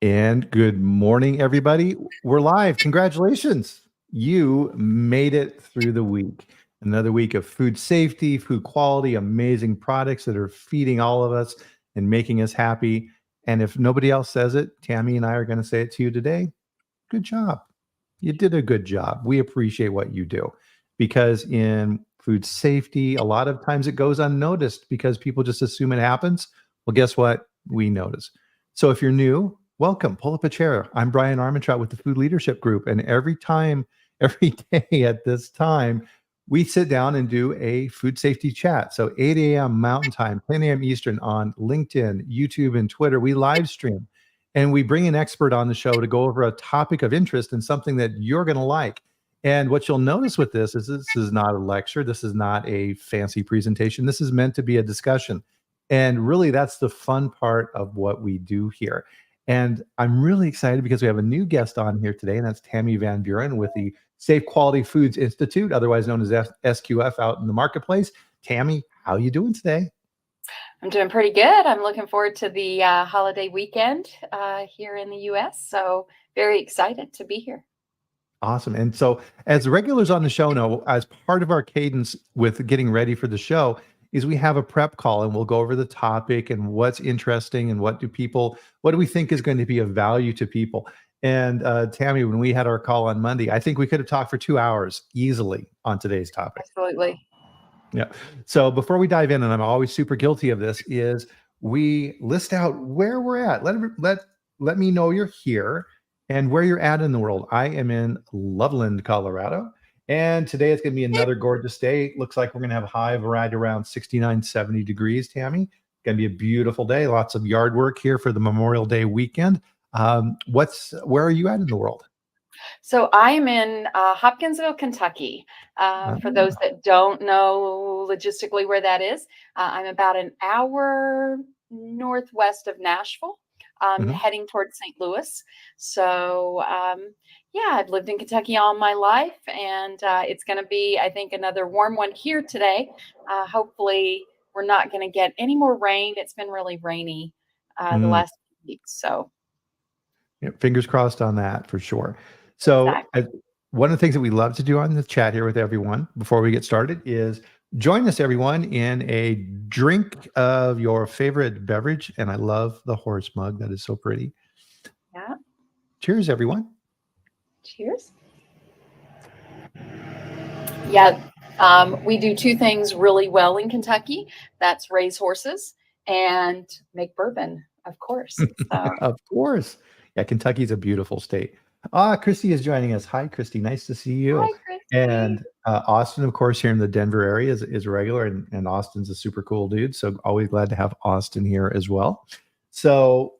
And good morning, everybody. We're live. Congratulations. You made it through the week. Another week of food safety, food quality, amazing products that are feeding all of us and making us happy. And if nobody else says it, Tammie and I are going to say it to you today. Good job. You did a good job. We appreciate what you do because in food safety, a lot of times it goes unnoticed because people just assume it happens. Well, guess what? We notice. So if you're new, welcome. Pull up a chair. I'm Bryan Armentrout with the Food Leadership Group. And every day at this time, we sit down and do a food safety chat. So 8 a.m. Mountain Time, 10 a.m. Eastern on LinkedIn, YouTube, and Twitter. We live stream and we bring an expert on the show to go over a topic of interest and something that you're going to like. And what you'll notice with this is not a lecture. This is not a fancy presentation. This is meant to be a discussion. And really, that's the fun part of what we do here. And I'm really excited because we have a new guest on here today, and that's Tammie Van Buren with the Safe Quality Foods Institute, otherwise known as SQF out in the marketplace. Tammie, how are you doing today? I'm doing pretty good. I'm looking forward to the holiday weekend here in the U.S. So very excited to be here. Awesome. And so, as regulars on the show know, as part of our cadence with getting ready for the show, is we have a prep call and we'll go over the topic and what's interesting and what do we think is going to be of value to people. And Tammie, when we had our call on Monday, I think we could have talked for 2 hours easily on today's topic. Absolutely. Yeah. So before we dive in, and I'm always super guilty of this, is we list out where we're at. Let me know you're here and where you're at in the world. I am in Loveland, Colorado. And today it's going to be another gorgeous day. Looks like we're going to have a high of right around 69, 70 degrees, Tammie. Going to be a beautiful day. Lots of yard work here for the Memorial Day weekend. Where are you at in the world? So I'm in Hopkinsville, Kentucky. For those that don't know logistically where that is, I'm about an hour northwest of Nashville, heading towards St. Louis. So yeah, I've lived in Kentucky all my life, and it's going to be, I think, another warm one here today. Hopefully, we're not going to get any more rain. It's been really rainy the last few weeks. So yeah, fingers crossed on that for sure. So exactly. one of the things that we love to do on the chat here with everyone before we get started is join us, everyone, in a drink of your favorite beverage. And I love the horse mug. That is so pretty. Yeah. Cheers, everyone. Cheers. Yeah. We do two things really well in Kentucky. That's raise horses and make bourbon, of course. So. Of course. Yeah, Kentucky's a beautiful state. Christy is joining us. Hi, Christy. Nice to see you. Hi, Christy. And Austin, of course, here in the Denver area is a regular, and Austin's a super cool dude. So always glad to have Austin here as well. So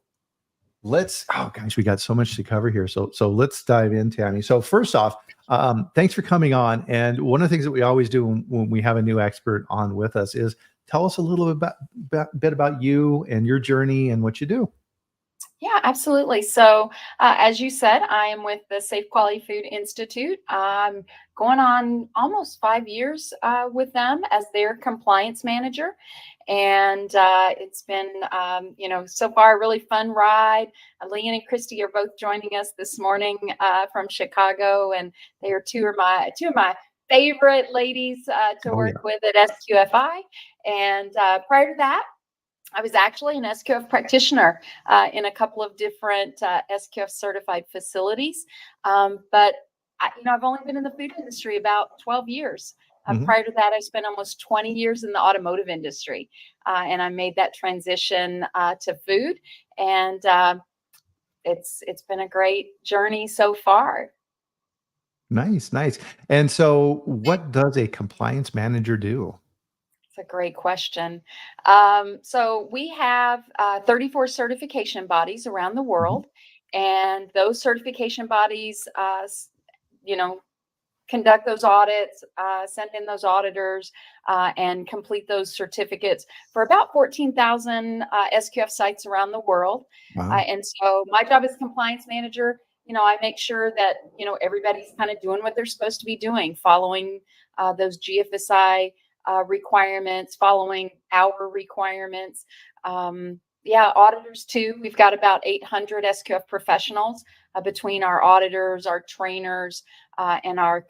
oh gosh, we got so much to cover here. So let's dive in, Tammie. So first off, thanks for coming on. And one of the things that we always do when we have a new expert on with us is tell us a little bit about you and your journey and what you do. Yeah, absolutely. So, as you said, I am with the Safe Quality Food Institute. I'm going on almost 5 years with them as their compliance manager. And it's been, so far a really fun ride. Leanne and Christy are both joining us this morning from Chicago, and they are two of my favorite ladies to work with at SQFI. And prior to that, I was actually an SQF practitioner in a couple of different SQF certified facilities. But I've only been in the food industry about 12 years. Prior to that, I spent almost 20 years in the automotive industry. And I made that transition to food. And it's been a great journey so far. Nice. And so what does a compliance manager do? It's a great question. So we have 34 certification bodies around the world, and those certification bodies, conduct those audits, send in those auditors, and complete those certificates for about 14,000 SQF sites around the world. Wow. And so my job as compliance manager, I make sure that, everybody's kind of doing what they're supposed to be doing, following those GFSI requirements, following our requirements. Yeah, auditors too. We've got about 800 SQF professionals between our auditors, our trainers, and our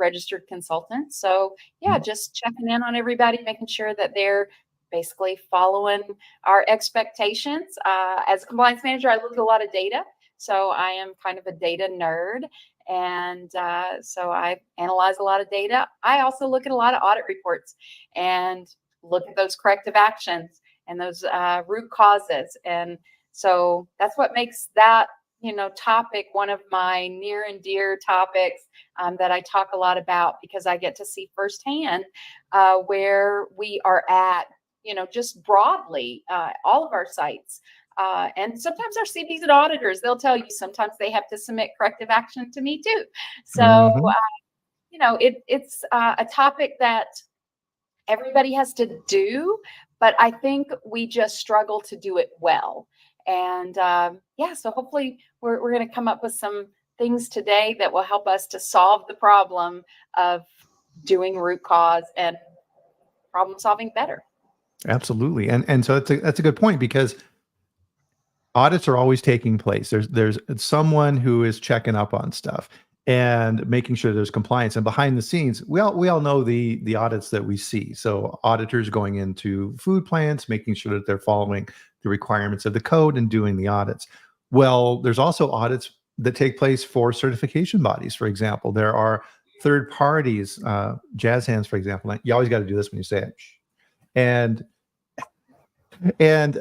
registered consultants. So yeah, just checking in on everybody, making sure that they're basically following our expectations. As a compliance manager, I look at a lot of data. So I am kind of a data nerd. And so I analyze a lot of data. I also look at a lot of audit reports and look at those corrective actions and those root causes. And so that's what makes that, topic one of my near and dear topics that I talk a lot about, because I get to see firsthand where we are at, just broadly, all of our sites. And sometimes our CPs and auditors, they'll tell you sometimes they have to submit corrective action to me too. So, Mhm. it's a topic that everybody has to do, but I think we just struggle to do it well. And yeah, so hopefully we're going to come up with some things today that will help us to solve the problem of doing root cause and problem solving better. Absolutely. And so that's a good point, because audits are always taking place. There's someone who is checking up on stuff and making sure there's compliance. And behind the scenes, we all know the audits that we see. So auditors going into food plants, making sure that they're following the requirements of the code and doing the audits. Well, there's also audits that take place for certification bodies. For example, there are third parties, jazz hands, for example. You always got to do this when you say it. And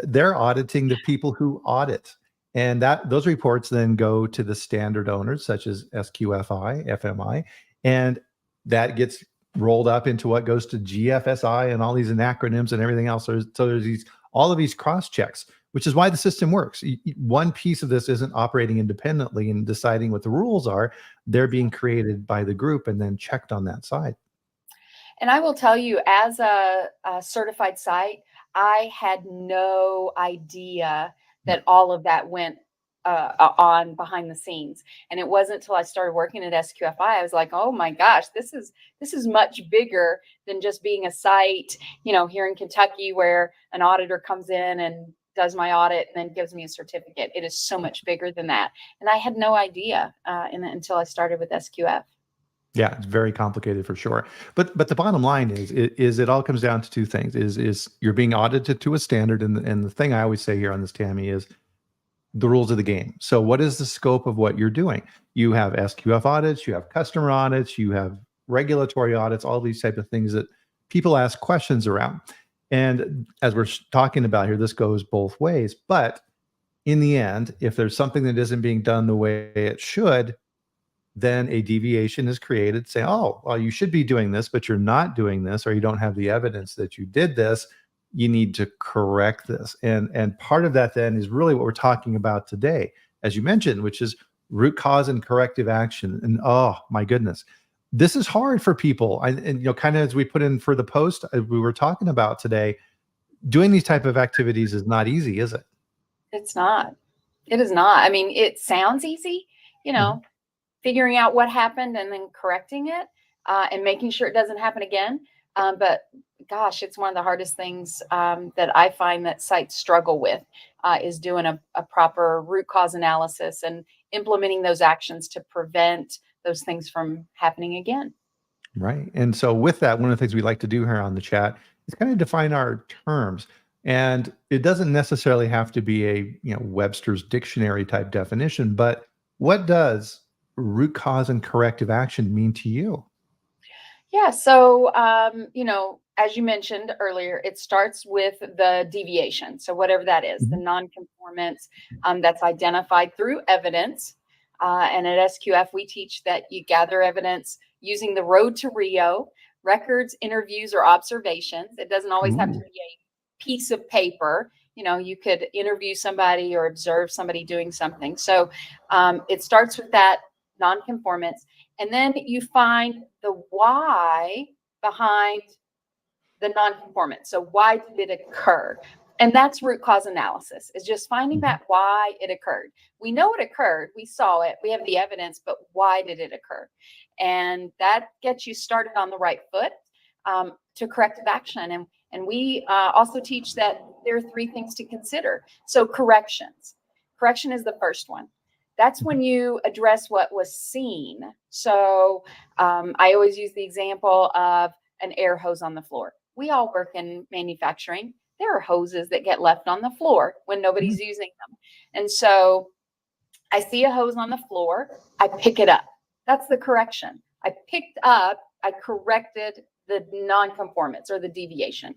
they're auditing the people who audit, and that those reports then go to the standard owners such as SQFI, FMI, and that gets rolled up into what goes to GFSI and all these acronyms and everything else. So there's these all of these cross checks, which is why the system works. One piece of this isn't operating independently and deciding what the rules are. They're being created by the group and then checked on that side. And I will tell you, as a certified site, I had no idea that all of that went on behind the scenes. And it wasn't until I started working at SQFI, I was like, oh my gosh, this is much bigger than just being a site, here in Kentucky, where an auditor comes in and does my audit and then gives me a certificate. It is so much bigger than that. And I had no idea until I started with SQF. Yeah, it's very complicated for sure. But the bottom line is it all comes down to two things. Is you're being audited to a standard, and the thing I always say here on this, Tammie, is the rules of the game. So what is the scope of what you're doing? You have SQF audits, you have customer audits, you have regulatory audits, all these type of things that people ask questions around. And as we're talking about here, this goes both ways. But in the end, if there's something that isn't being done the way it should, then a deviation is created. Say, oh, well, you should be doing this, but you're not doing this, or you don't have the evidence that you did this. You need to correct this. And part of that then is really what we're talking about today, as you mentioned, which is root cause and corrective action. And oh my goodness, this is hard for people. And kind of as we put in for the post we were talking about today, doing these type of activities is not easy, is it? It's not. It is not. I mean, it sounds easy, you Mhm. know, figuring out what happened and then correcting it and making sure it doesn't happen again. But gosh, it's one of the hardest things that I find that sites struggle with is doing a proper root cause analysis and implementing those actions to prevent those things from happening again. Right. And so with that, one of the things we like to do here on the chat is kind of define our terms. And it doesn't necessarily have to be a, Webster's dictionary type definition, but what does root cause and corrective action mean to you? Yeah. So, as you mentioned earlier, it starts with the deviation. So, whatever that is, the Mhm. nonconformance that's identified through evidence. And at SQF, we teach that you gather evidence using the road to Rio, records, interviews, or observations. It doesn't always have to Ooh. be a piece of paper. You could interview somebody or observe somebody doing something. So, it starts with that nonconformance. And then you find the why behind the nonconformance. So why did it occur? And that's root cause analysis, is just finding Mhm. that why it occurred. We know it occurred, we saw it, we have the evidence, but why did it occur? And that gets you started on the right foot to corrective action. And we also teach that there are 3 things to consider. So corrections. Correction is the first one. That's when you address what was seen. So I always use the example of an air hose on the floor. We all work in manufacturing. There are hoses that get left on the floor when nobody's using them. And so I see a hose on the floor, I pick it up. That's the correction. I corrected the nonconformance or the deviation.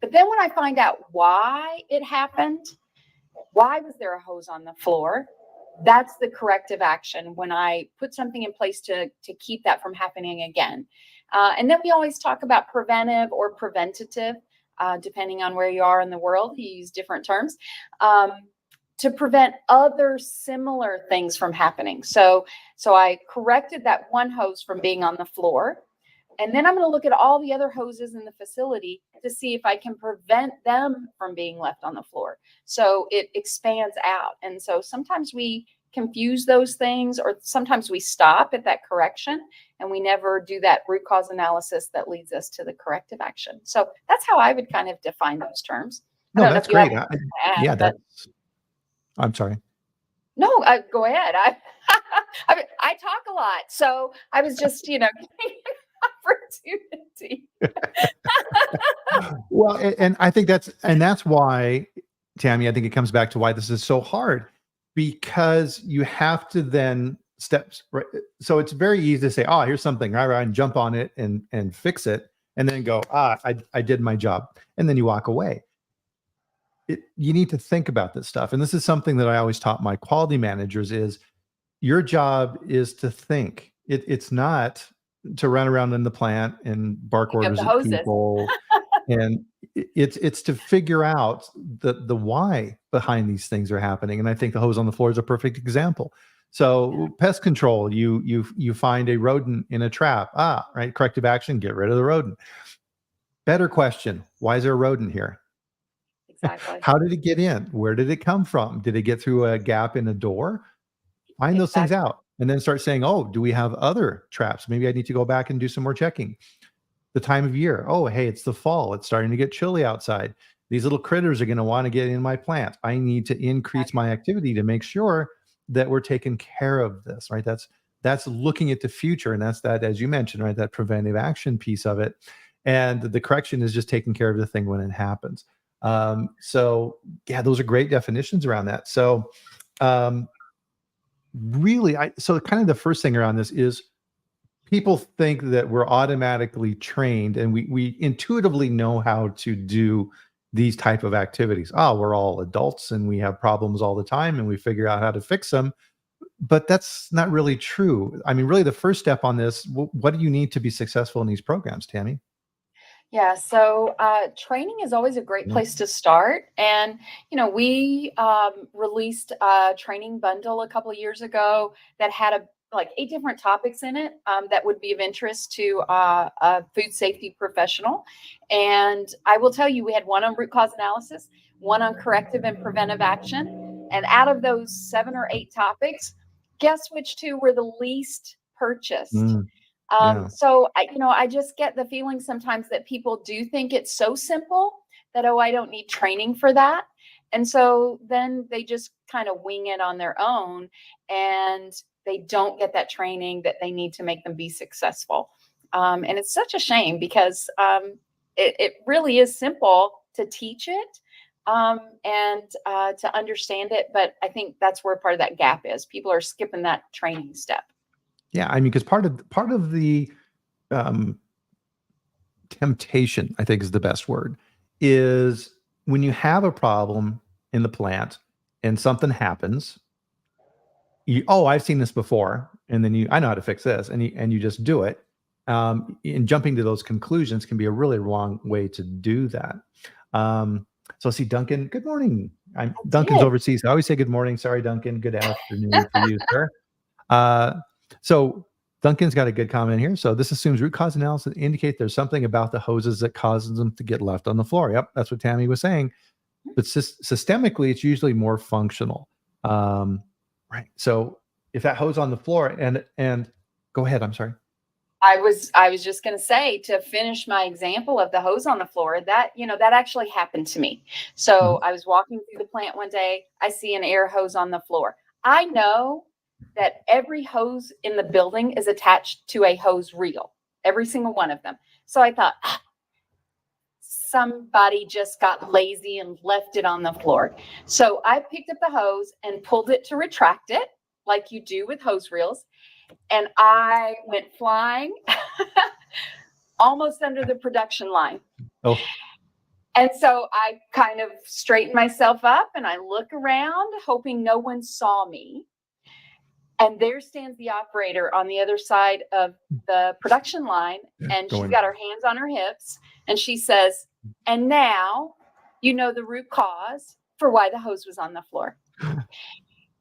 But then when I find out why it happened, why was there a hose on the floor? That's the corrective action, when I put something in place to keep that from happening again. And then we always talk about preventive or preventative, depending on where you are in the world. You use different terms. To prevent other similar things from happening. So I corrected that one hose from being on the floor. And then I'm going to look at all the other hoses in the facility to see if I can prevent them from being left on the floor. So it expands out. And so sometimes we confuse those things, or sometimes we stop at that correction and we never do that root cause analysis that leads us to the corrective action. So that's how I would kind of define those terms. No, that's great. I'm sorry. No, go ahead. I talk a lot, so I was just, giving an opportunity. Well, and I think that's why, Tammie, I think it comes back to why this is so hard, because you have to then steps. Right? So it's very easy to say, "Oh, here's something," right, and jump on it and fix it, and then go, I did my job," and then you walk away. You need to think about this stuff. And this is something that I always taught my quality managers is your job is to think. It's not to run around in the plant and bark orders at people. And it's to figure out the why behind these things are happening. And I think the hose on the floor is a perfect example. So pest control, you find a rodent in a trap. Right. Corrective action, get rid of the rodent. Better question. Why is there a rodent here? Exactly. How did it get in? Where did it come from? Did it get through a gap in a door? Find those things out, and then start saying, "Oh, do we have other traps? Maybe I need to go back and do some more checking." The time of year. Oh, hey, it's the fall. It's starting to get chilly outside. These little critters are going to want to get in my plant. I need to increase my activity to make sure that we're taking care of this, right? That's looking at the future, and that's that, as you mentioned, right? That preventive action piece of it. And the correction is just taking care of the thing when it happens. So yeah, those are great definitions around that. So really, so kind of the first thing around this is people think that we're automatically trained and we intuitively know how to do these type of activities. We're all adults and we have problems all the time and we figure out how to fix them. But that's not really true. I mean, really the first step on this, what do you need to be successful in these programs, Tammie? Yeah, so training is always a great place to start. And, we released a training bundle a couple of years ago that had like 8 different topics in it that would be of interest to a food safety professional. And I will tell you, we had one on root cause analysis, one on corrective and preventive action. And out of those 7 or 8 topics, guess which 2 were the least purchased? So I just get the feeling sometimes that people do think it's so simple that, I don't need training for that. And so then they just kind of wing it on their own and they don't get that training that they need to make them be successful. And it's such a shame because it really is simple to teach it and to understand it. But I think that's where part of that gap is. People are skipping that training step. Yeah, I mean, because part of the temptation, I think is the best word, is when you have a problem in the plant and something happens, I've seen this before, and then I know how to fix this, and you just do it. And jumping to those conclusions can be a really wrong way to do that. So I see Duncan. Good morning. Duncan's overseas. I always say good morning. Sorry, Duncan. Good afternoon for you, sir. So Duncan's got a good comment here. So this assumes root cause analysis indicate there's something about the hoses that causes them to get left on the floor. Yep, that's what Tammie was saying. But systemically, it's usually more functional. Right. So if that hose on the floor and go ahead, I'm sorry. I was just going to say, to finish my example of the hose on the floor, that, that actually happened to me. So Mhm. I was walking through the plant one day, I see an air hose on the floor. I know that every hose in the building is attached to a hose reel, every single one of them. So I thought, somebody just got lazy and left it on the floor. So I picked up the hose and pulled it to retract it, like you do with hose reels. And I went flying almost under the production line. Oh, And so I kind of straightened myself up and I look around, hoping no one saw me. And there stands the operator on the other side of the production line. And she's going. got her hands on her hips. And she says, and now you know the root cause for why the hose was on the floor.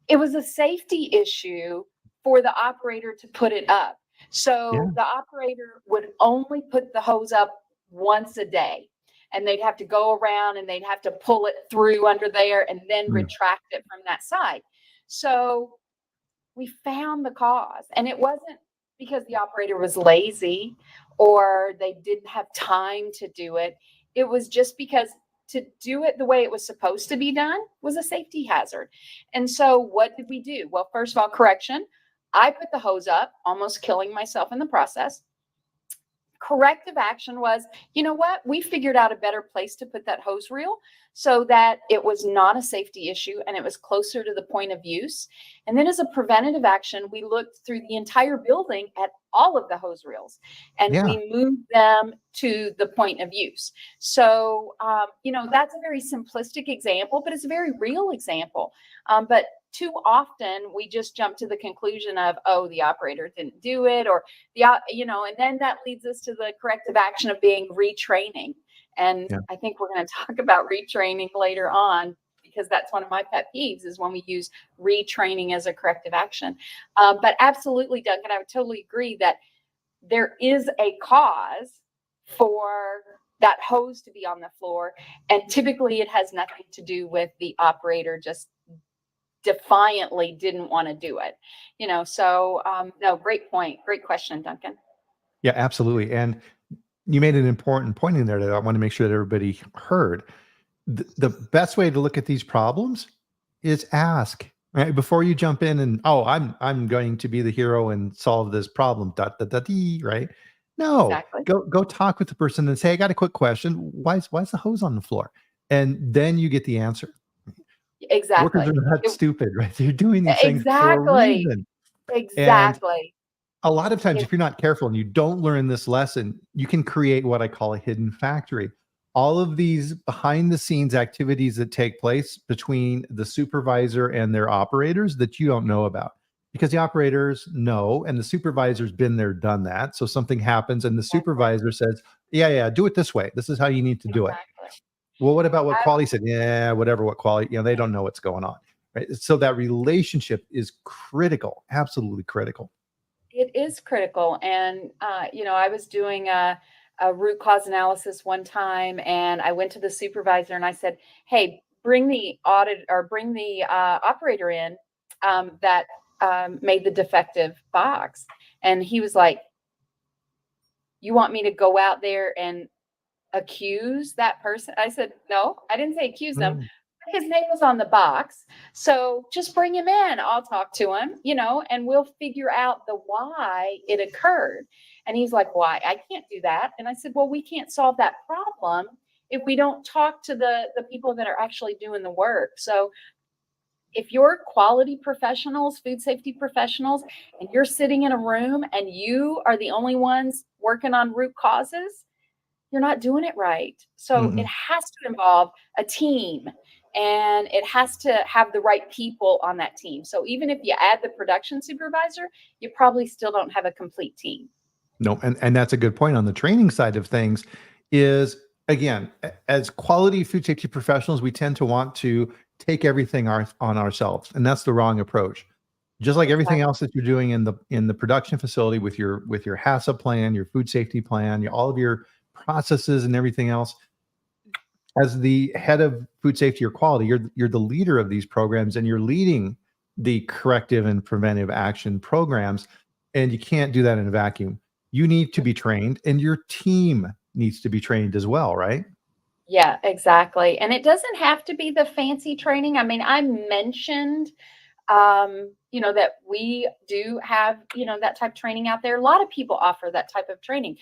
It was a safety issue for the operator to put it up. So Yeah. the operator would only put the hose up once a day. And they'd have to go around and they'd have to pull it through under there and then retract it from that side. So we found the cause. And it wasn't because the operator was lazy or they didn't have time to do it. It was just because to do it the way it was supposed to be done was a safety hazard. And so what did we do? Well, first of all, correction. I put the hose up, almost killing myself in the process. Corrective action was, you know what? We figured out a better place to put that hose reel so that it was not a safety issue and it was closer to the point of use. And then as a preventative action, we looked through the entire building at all of the hose reels and Yeah. we moved them to the point of use. So, that's a very simplistic example, but it's a very real example. But too often we just jump to the conclusion of, oh, the operator didn't do it, or and then that leads us to the corrective action of being retraining. And Yeah. I think we're going to talk about retraining later on, because that's one of my pet peeves is when we use retraining as a corrective action. But absolutely, Duncan, I would totally agree that there is a cause for that hose to be on the floor. And typically it has nothing to do with the operator just defiantly didn't want to do it. So no, great point. Great question, Duncan. Yeah, absolutely. And you made an important point in there that I want to make sure that everybody heard. The best way to look at these problems is ask, right? Before you jump in and, oh, I'm going to be the hero and solve this problem, dot, dot, dot, dee, right? No, Exactly. go talk with the person and say, I got a quick question. Why's the hose on the floor? And then you get the answer. Workers Exactly. are not stupid, right? They're doing these things for a Exactly. reason. And Exactly. a lot of times, It- if you're not careful and you don't learn this lesson, you can create what I call a hidden factory. All of these behind the scenes activities that take place between the supervisor and their operators that you don't know about, because the operators know and the supervisor's been there, done that. So something happens and the exactly. supervisor says, yeah, do it this way. This is how you need to do it. Exactly. Well, what about what I, quality said? Yeah, whatever, what quality, they don't know what's going on. Right. So that relationship is critical, absolutely critical. it is critical. And, I was doing a root cause analysis one time and I went to the supervisor and I said, hey, bring the operator in that made the defective box. And he was like, you want me to go out there and accuse that person? I said, no, I didn't say accuse them. Mm. His name was on the box. So just bring him in. I'll talk to him, and we'll figure out the why it occurred. And he's like, why? I can't do that. And I said, well, we can't solve that problem if we don't talk to the people that are actually doing the work. So if you're quality professionals, food safety professionals, and you're sitting in a room and you are the only ones working on root causes, you're not doing it right. So it Mhm. has to involve a team and it has to have the right people on that team. So even if you add the production supervisor, you probably still don't have a complete team. No, and that's a good point on the training side of things is, again, as quality food safety professionals, we tend to want to take everything on ourselves, and that's the wrong approach. Just like everything Exactly. else that you're doing in the production facility with your HACCP plan, your food safety plan, all of your processes and everything else, as the head of food safety or quality, you're the leader of these programs and you're leading the corrective and preventive action programs, and you can't do that in a vacuum. you need to be trained and your team needs to be trained as well, right? Yeah, exactly. And it doesn't have to be the fancy training. I mean, I mentioned, that we do have, that type of training out there. A lot of people offer that type of training.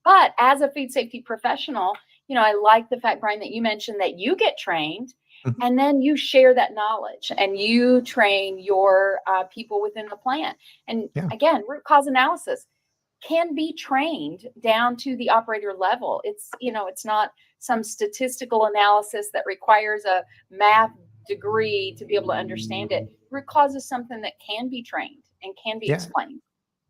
But as a food safety professional, I like the fact, Brian, that you mentioned that you get trained Mhm. and then you share that knowledge and you train your people within the plant. And Yeah. again, root cause analysis can be trained down to the operator level. It's not some statistical analysis that requires a math degree to be able to understand it. Root cause is something that can be trained and can be Yeah. explained.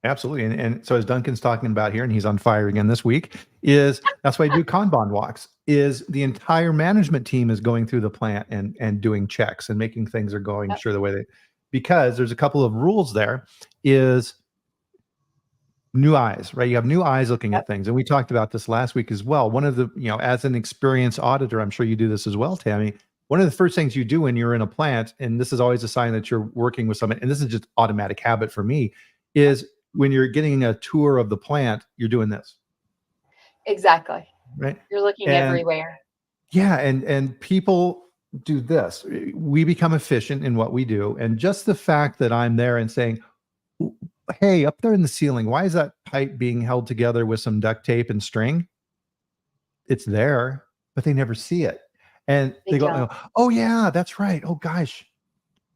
Absolutely. And so as Duncan's talking about here, and he's on fire again this week, is that's why I do Kanban walks, is the entire management team is going through the plant and doing checks and making things are going Yep. sure the way they, because there's a couple of rules there, is new eyes, right? You have new eyes looking Yep. at things. And we talked about this last week as well. One of the, as an experienced auditor, I'm sure you do this as well, Tammie. One of the first things you do when you're in a plant, and this is always a sign that you're working with someone, and this is just automatic habit for me, is when you're getting a tour of the plant, you're doing this, Exactly. right? You're looking And everywhere. yeah, and people do this. We become efficient in what we do. And just the fact that I'm there and saying, hey, up there in the ceiling, why is that pipe being held together with some duct tape and string? It's there, but they never see it. And They they go, don't. oh, yeah, that's right. Oh, gosh.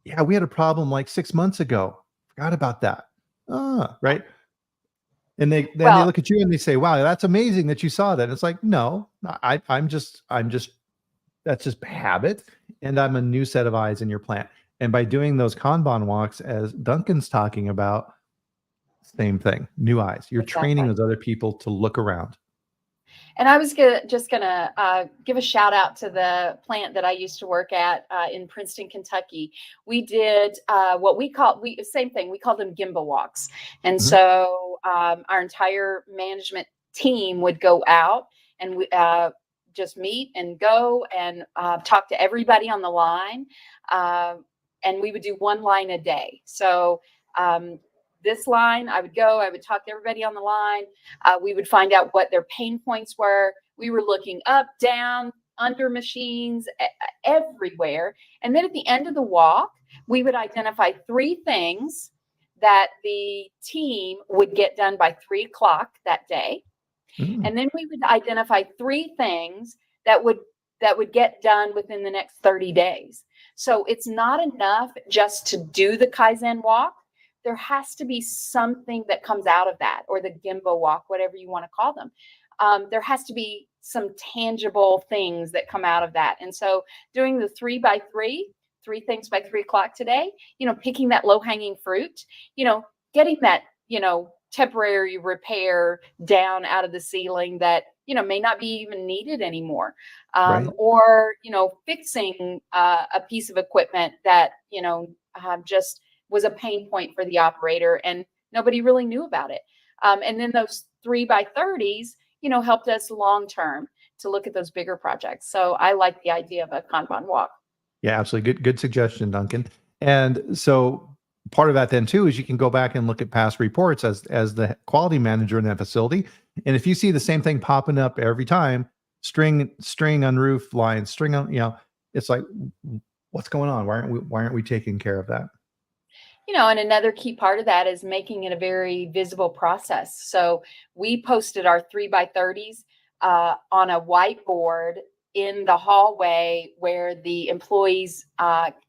Yeah, we had a problem like 6 months ago. Forgot about that. Right. And then they Well, look at you and they say, wow, that's amazing that you saw that. It's like, no, I'm just, that's just habit. And I'm a new set of eyes in your plant. And by doing those Kanban walks, as Duncan's talking about, same thing, new eyes. You're training exactly. those other people to look around. And I was just gonna give a shout out to the plant that I used to work at in Princeton, Kentucky. We did what we same thing. We called them gimbal walks, and Mhm. so our entire management team would go out and we just meet and go and talk to everybody on the line, uh, and we would do one line a day. So. This line, I would talk to everybody on the line. We would find out what their pain points were. We were looking up, down, under machines, everywhere. And then at the end of the walk, we would identify 3 things that the team would get done by 3 o'clock that day. Mm, And then we would identify 3 things that would get done within the next 30 days. So it's not enough just to do the Kaizen walk. There has to be something that comes out of that, or the Gimbo walk, whatever you want to call them. There has to be some tangible things that come out of that. And so doing the 3 by 3, 3 things by 3 o'clock today, picking that low hanging fruit, getting that, temporary repair down out of the ceiling that may not be even needed anymore, right. or fixing a piece of equipment that just was a pain point for the operator and nobody really knew about it. And then those 3 by 30s helped us long term to look at those bigger projects. So I like the idea of a Kanban walk. Yeah, absolutely. Good suggestion, Duncan. And so part of that then too is you can go back and look at past reports as the quality manager in that facility. And if you see the same thing popping up every time, string on roof lines, string on, it's like, what's going on? Why aren't we taking care of that? And another key part of that is making it a very visible process. So we posted our 3 by 30s on a whiteboard in the hallway where the employees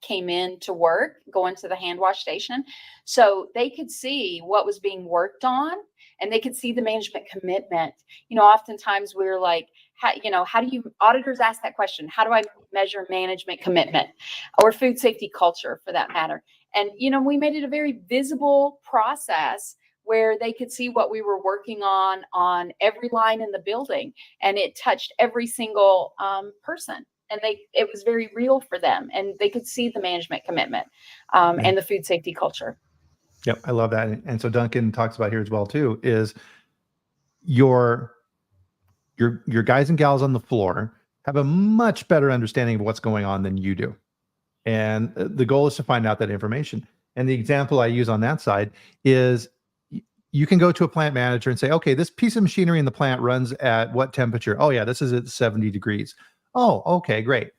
came in to work, going to the hand wash station. So they could see what was being worked on and they could see the management commitment. Oftentimes we're like, how do you, auditors ask that question, how do I measure management commitment or food safety culture for that matter? And, we made it a very visible process where they could see what we were working on every line in the building. And it touched every single person. And it was very real for them. And they could see the management commitment Yeah. and the food safety culture. Yep. I love that. And so Duncan talks about here as well too, is your your guys and gals on the floor have a much better understanding of what's going on than you do. And the goal is to find out that information. And the example I use on that side is you can go to a plant manager and say, okay, this piece of machinery in the plant runs at what temperature? Oh yeah, this is at 70 degrees. Oh, okay, great.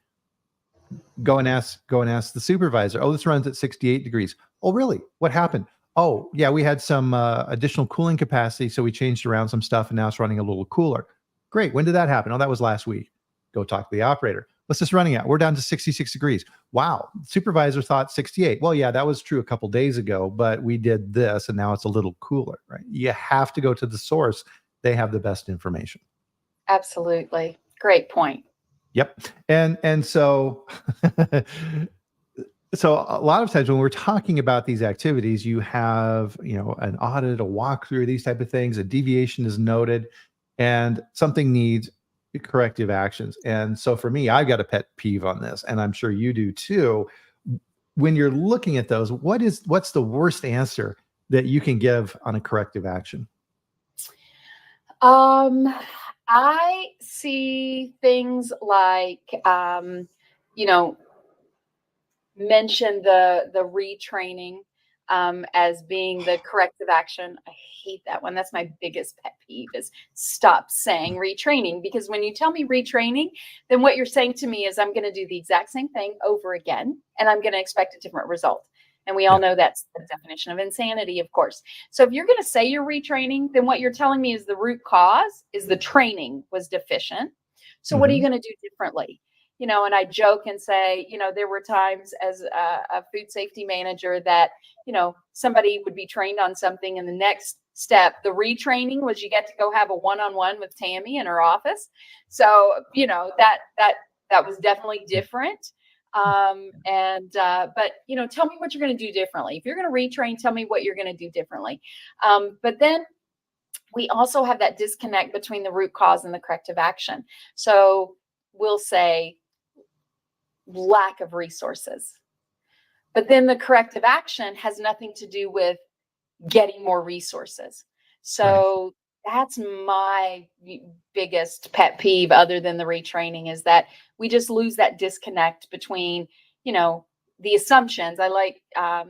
Go and ask the supervisor. Oh, this runs at 68 degrees. Oh, really? What happened? Oh, yeah, we had some additional cooling capacity, so we changed around some stuff, and now it's running a little cooler. Great. When did that happen? Oh, that was last week. Go talk to the operator. What's this running at? We're down to 66 degrees. Wow. Supervisor thought 68. Well, yeah, that was true a couple days ago, but we did this, and now it's a little cooler, right? You have to go to the source. They have the best information. Absolutely. Great point. Yep. And so so a lot of times when we're talking about these activities, you have, an audit, a walkthrough, these type of things, a deviation is noted, and something needs corrective actions. And so for me, I've got a pet peeve on this, and I'm sure you do too. When you're looking at those, what's the worst answer that you can give on a corrective action? I see things like, you know, mention the retraining as being the corrective action. I hate that one. That's my biggest pet peeve is stop saying retraining, because when you tell me retraining, then what you're saying to me is I'm going to do the exact same thing over again and I'm going to expect a different result. And we all Yeah. know that's the definition of insanity, of course. So if you're going to say you're retraining, then what you're telling me is the root cause is the training was deficient. So what are you Hmm. going to do differently? And I joke and say, there were times as a food safety manager that, somebody would be trained on something, and the next step, the retraining, was you get to go have a one-on-one with Tammie in her office. So, that was definitely different. But tell me what you're going to do differently. If you're going to retrain, tell me what you're going to do differently. But then we also have that disconnect between the root cause and the corrective action. So we'll say lack of resources, but then the corrective action has nothing to do with getting more resources. Right. So that's my biggest pet peeve, other than the retraining, is that we just lose that disconnect between, the assumptions. I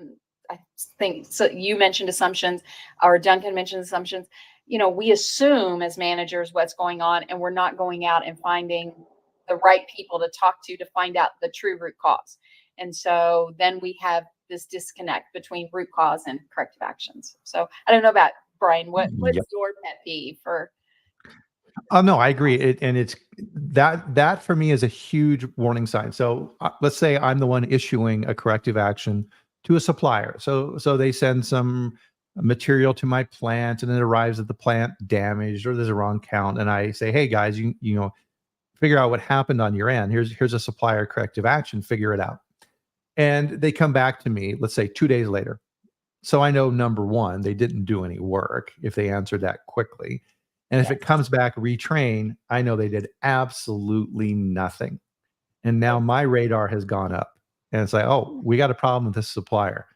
think so. You mentioned assumptions, or Duncan mentioned assumptions. We assume as managers what's going on, and we're not going out and finding the right people to talk to find out the true root cause. And so then we have this disconnect between root cause and corrective actions. So I don't know about Bryan. What's Yep. your pet peeve for? Oh no, I agree. And it's that for me is a huge warning sign. So let's say I'm the one issuing a corrective action to a supplier. So they send some material to my plant, and it arrives at the plant damaged, or there's a wrong count, and I say, hey guys, you figure out what happened on your end. Here's a supplier corrective action. Figure it out. And they come back to me, let's say 2 days later. So I know, number one, they didn't do any work if they answered that quickly. And if it Yes. comes back retrain, I know they did absolutely nothing. And now my radar has gone up. And it's like, oh, we got a problem with this supplier.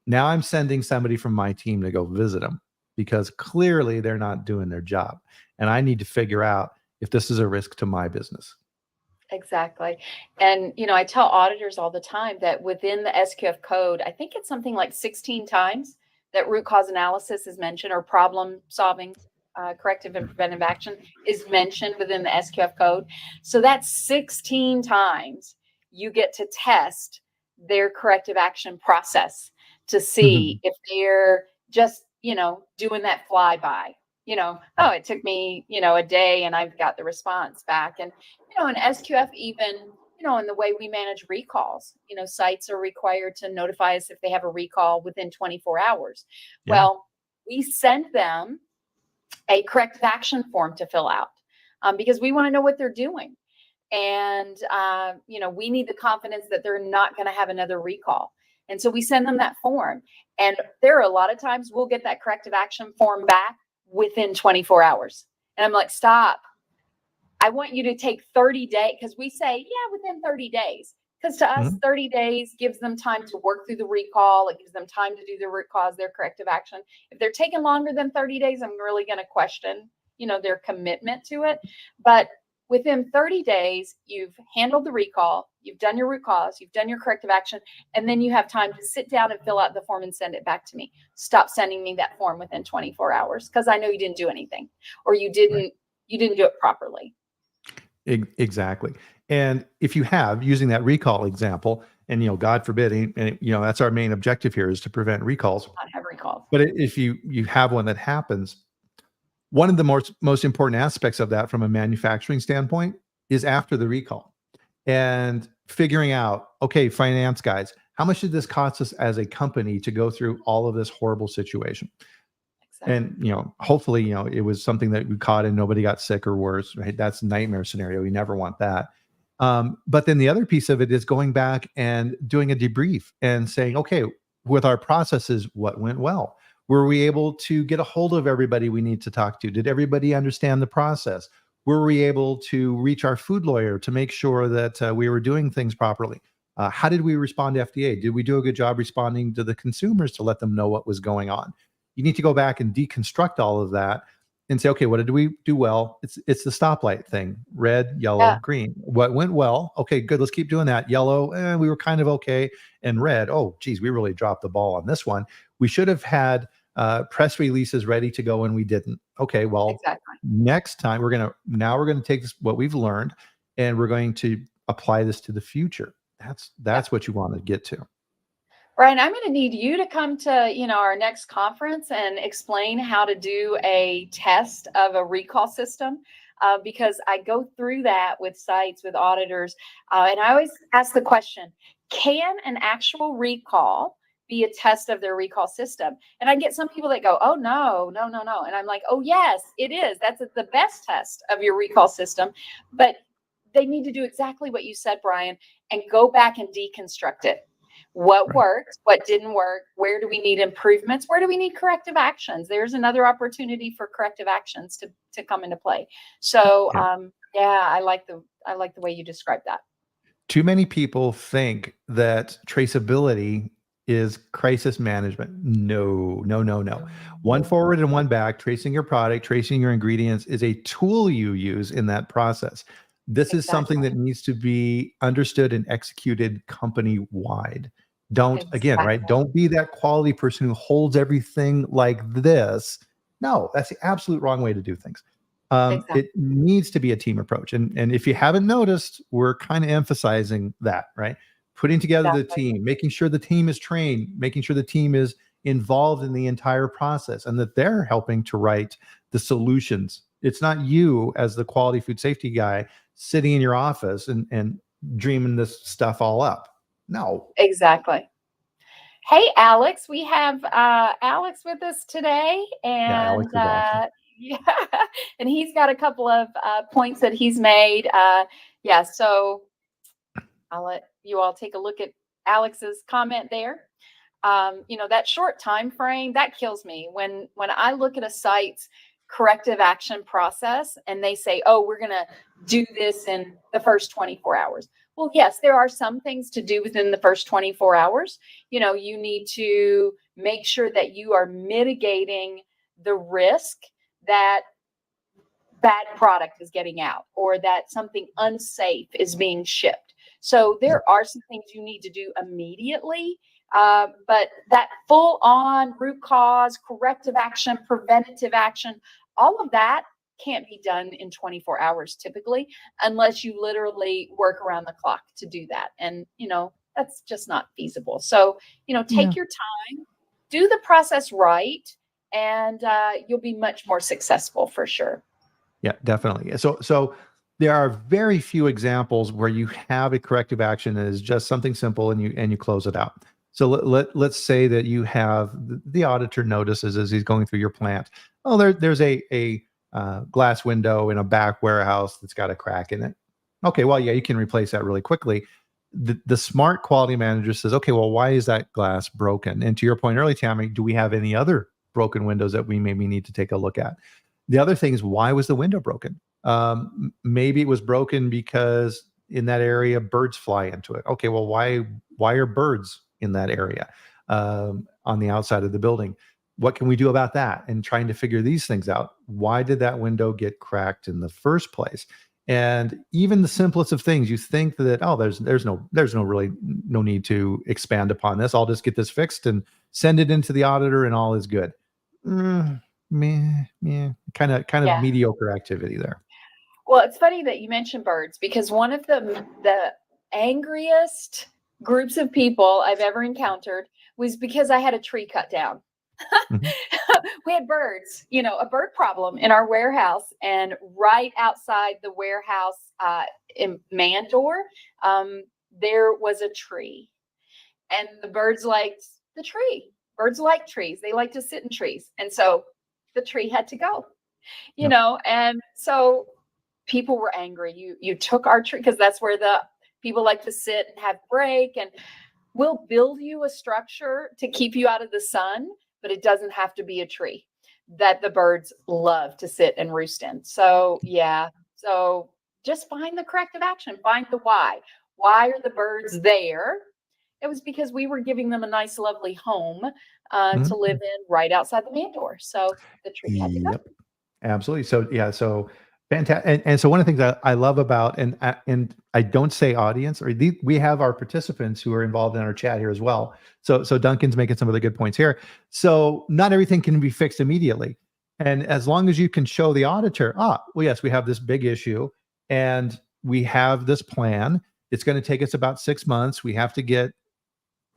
Now I'm sending somebody from my team to go visit them, because clearly they're not doing their job. And I need to figure out if this is a risk to my business. Exactly. And, I tell auditors all the time that within the SQF code, I think it's something like 16 times that root cause analysis is mentioned, or problem solving, corrective and preventive action is mentioned within the SQF code. So that's 16 times you get to test their corrective action process to see Mhm. if they're just, doing that flyby. Oh, it took me, a day and I've got the response back. And in SQF, even, in the way we manage recalls, sites are required to notify us if they have a recall within 24 hours. Yeah. Well, we send them a corrective action form to fill out, because we want to know what they're doing. And, we need the confidence that they're not going to have another recall. And so we send them that form. And there are a lot of times we'll get that corrective action form back within 24 hours. And I'm like, stop. I want you to take 30 days, because we say, yeah, within 30 days. Because to us, Mhm. 30 days gives them time to work through the recall. It gives them time to do the root cause, their corrective action. If they're taking longer than 30 days, I'm really going to question, their commitment to it. But Within 30 days, you've handled the recall, you've done your root cause, you've done your corrective action, and then you have time to sit down and fill out the form and send it back to me. Stop sending me that form within 24 hours because I know you didn't do anything, or you didn't do it properly. Exactly. And if you have, using that recall example, and God forbid, and that's our main objective here, is to prevent recalls. Not have recalls. But if you have one that happens, one of the most important aspects of that from a manufacturing standpoint is after the recall, and figuring out, okay, finance guys, how much did this cost us as a company to go through all of this horrible situation? Exactly. And hopefully, it was something that we caught and nobody got sick or worse, right? That's a nightmare scenario. We never want that. But then the other piece of it is going back and doing a debrief and saying, okay, with our processes, what went well? Were we able to get a hold of everybody we need to talk to? Did everybody understand the process? Were we able to reach our food lawyer to make sure that we were doing things properly? How did we respond to FDA? Did we do a good job responding to the consumers to let them know what was going on? You need to go back and deconstruct all of that and say, okay, what did we do well? It's the stoplight thing: red, yellow, green. What went well? Okay, good. Let's keep doing that. Yellow, we were kind of okay. And red, oh, geez, we really dropped the ball on this one. We should have had press releases ready to go, and we didn't. Okay, well, next time we're gonna take this, what we've learned, and we're going to apply this to the future. That's what you want to get to. Bryan, I'm going to need you to come to, our next conference and explain how to do a test of a recall system, because I go through that with sites, with auditors, and I always ask the question, can an actual recall be a test of their recall system? And I get some people that go, oh, no. And I'm like, oh, yes, it is. That's the best test of your recall system. But they need to do exactly what you said, Bryan, and go back and deconstruct it. What worked, what didn't work, where do we need improvements, where do we need corrective actions? There's another opportunity for corrective actions to come into play. So I like the way you described that. Too many people think that traceability is crisis management. No. One forward and one back. Tracing your product, tracing your ingredients is a tool you use in that process. This is something that needs to be understood and executed company-wide. Don't be that quality person who holds everything like this. No, that's the absolute wrong way to do things. It needs to be a team approach. And if you haven't noticed, we're kind of emphasizing that, right? Putting together the team, making sure the team is trained, making sure the team is involved in the entire process, and that they're helping to write the solutions. It's not you as the quality food safety guy sitting in your office and dreaming this stuff all up. No. Exactly. Hey, Alex, we have Alex with us today, and Alex is awesome. and he's got a couple of points that he's made. So I'll let you all take a look at Alex's comment there. That short time frame, that kills me when I look at a site's corrective action process and they say, oh, we're going to do this in the first 24 hours. Well, yes, there are some things to do within the first 24 hours. You need to make sure that you are mitigating the risk that bad product is getting out or that something unsafe is being shipped. So there are some things you need to do immediately. But that full on root cause, corrective action, preventative action, all of that can't be done in 24 hours typically, unless you literally work around the clock to do that. And, that's just not feasible. So, take your time, do the process right, and you'll be much more successful for sure. Yeah, definitely. So there are very few examples where you have a corrective action that is just something simple and you close it out. So let's say that you have the auditor notices as he's going through your plant, oh, there's a glass window in a back warehouse that's got a crack in it. Okay, well, yeah, you can replace that really quickly. The smart quality manager says, okay, well, why is that glass broken? And to your point earlier, Tammie, do we have any other broken windows that we maybe need to take a look at? The other thing is, why was the window broken? Maybe it was broken because in that area birds fly into it. Okay, well, why are birds in that area on the outside of the building? What can we do about that? And trying to figure these things out. Why did that window get cracked in the first place? And even the simplest of things, you think that, oh, there's no really no need to expand upon this. I'll just get this fixed and send it into the auditor, and all is good. Meh, meh, kind of Yeah. mediocre activity there. Well, it's funny that you mentioned birds because one of the angriest groups of people I've ever encountered was because I had a tree cut down. Mhm. We had birds, a bird problem in our warehouse, and right outside the warehouse in man door, there was a tree, and the birds liked the tree. Birds like trees; they like to sit in trees, and so the tree had to go. Yep. And so people were angry. You took our tree because that's where the people like to sit and have break, and we'll build you a structure to keep you out of the sun, but it doesn't have to be a tree that the birds love to sit and roost in. So yeah. So just find the corrective action, find the why. Why are the birds there? It was because we were giving them a nice, lovely home to live Mhm. in right outside the main door. So the tree had to go. Yep. Absolutely. So yeah, so fantastic. And so one of the things that I love about, and I don't say audience, or we have our participants who are involved in our chat here as well. So Duncan's making some of the good points here. So not everything can be fixed immediately, and as long as you can show the auditor, well, yes, we have this big issue, and we have this plan. It's going to take us about 6 months. We have to get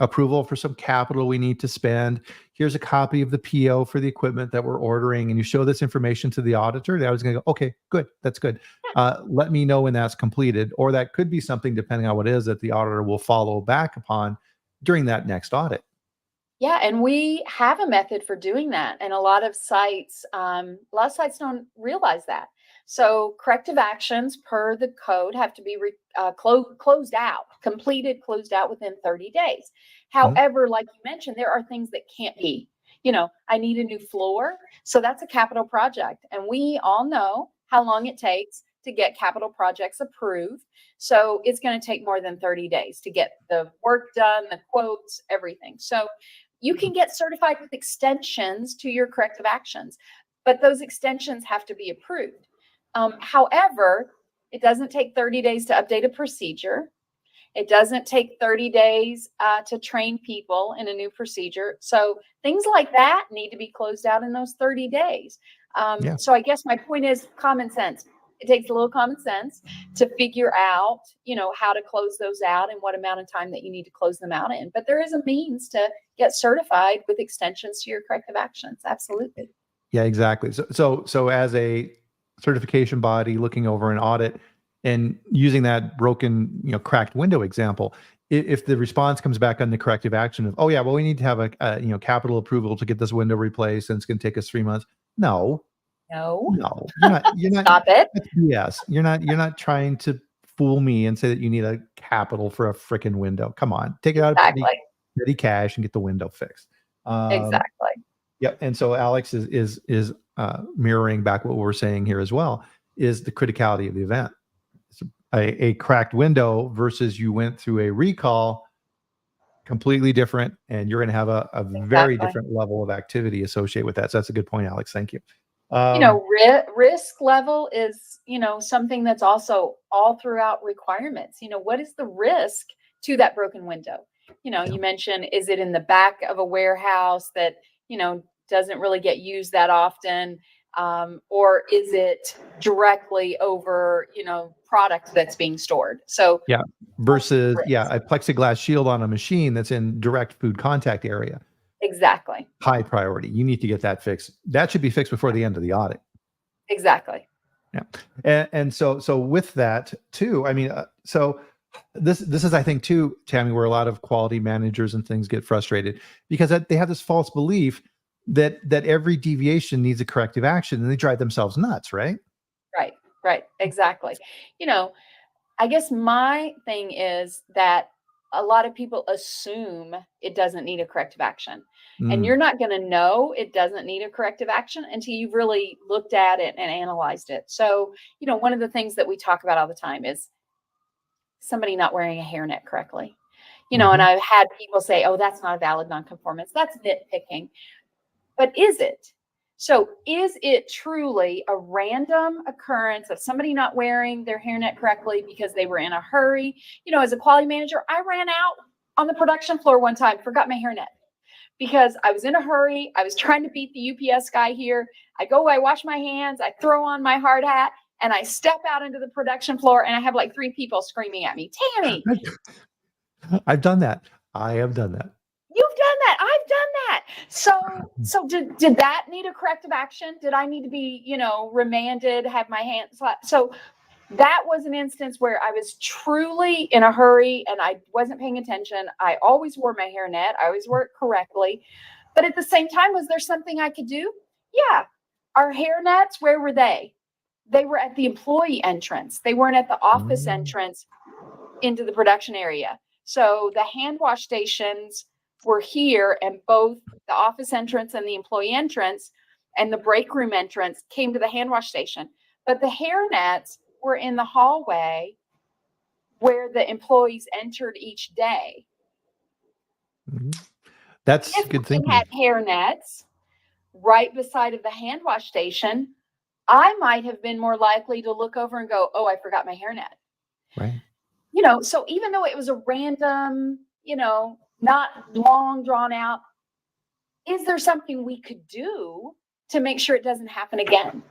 approval for some capital we need to spend. Here's a copy of the PO for the equipment that we're ordering. And you show this information to the auditor. They always going to go, okay, good. That's good. Let me know when that's completed. Or that could be something, depending on what it is, that the auditor will follow back upon during that next audit. Yeah, and we have a method for doing that, and a lot of sites don't realize that. So corrective actions per the code have to be closed out, completed, closed out within 30 days. Mhm. However, like you mentioned, there are things that can't be. I need a new floor, so that's a capital project, and we all know how long it takes to get capital projects approved. So it's going to take more than 30 days to get the work done, the quotes, everything. So you can get certified with extensions to your corrective actions, but those extensions have to be approved. However, it doesn't take 30 days to update a procedure. It doesn't take 30 days to train people in a new procedure. So things like that need to be closed out in those 30 days. Yeah. So I guess my point is common sense. It takes a little common sense to figure out, how to close those out and what amount of time that you need to close them out in. But there is a means to get certified with extensions to your corrective actions. Absolutely. Yeah, exactly. So as a certification body looking over an audit and using that broken, cracked window example, if the response comes back on the corrective action of, oh yeah, well, we need to have a capital approval to get this window replaced, and it's going to take us 3 months. No, No, no, you're not. stop it. That's BS. You're not trying to fool me and say that you need a capital for a freaking window. Come on, take it out of petty Exactly. petty cash and get the window fixed. Um, Exactly. Yep. And so Alex is mirroring back what we're saying here as well, is the criticality of the event. It's a cracked window versus you went through a recall, completely different, and you're going to have a very Exactly. different level of activity associated with that. So that's a good point, Alex. Thank you. Um, Risk level is, something that's also all throughout requirements. What is the risk to that broken window? yeah, You mentioned, is it in the back of a warehouse that, doesn't really get used that often? Or is it directly over, product that's being stored? So yeah. Versus, risk. a plexiglass shield on a machine that's in direct food contact area. Exactly. High priority. You need to get that fixed. That should be fixed before the end of the audit. Exactly. Yeah. And so with that too, I mean, so this is, I think, too, Tammie, where a lot of quality managers and things get frustrated because they have this false belief that every deviation needs a corrective action, and they drive themselves nuts, right? Right. Right. Exactly. You know, I guess my thing is that a lot of people assume it doesn't need a corrective action. And Mm, you're not going to know it doesn't need a corrective action until you've really looked at it and analyzed it. So, one of the things that we talk about all the time is somebody not wearing a hairnet correctly. And mhm. I've had people say, oh, that's not a valid nonconformance. That's nitpicking. But is it? So is it truly a random occurrence of somebody not wearing their hairnet correctly because they were in a hurry? As a quality manager, I ran out on the production floor one time, forgot my hairnet because I was in a hurry. I was trying to beat the UPS guy here. I wash my hands, I throw on my hard hat, and I step out into the production floor, and I have like 3 people screaming at me, Tammie. I've done that. I have done that. You've done that. I've done that. So did that need a corrective action? Did I need to be, remanded, have my hands slapped? So that was an instance where I was truly in a hurry and I wasn't paying attention. I always wore my hairnet. I always wore it correctly. But at the same time, was there something I could do? Yeah. Our hairnets, where were they? They were at the employee entrance. They weren't at the office entrance into the production area. So the hand wash stations were here, and both the office entrance and the employee entrance and the break room entrance came to the hand wash station. But the hairnets were in the hallway where the employees entered each day. That's if good thinking. Had hairnets right beside of the hand wash station, I might have been more likely to look over and go, oh, I forgot my hairnet. Right. So even though it was a random, not long drawn out, is there something we could do to make sure it doesn't happen again?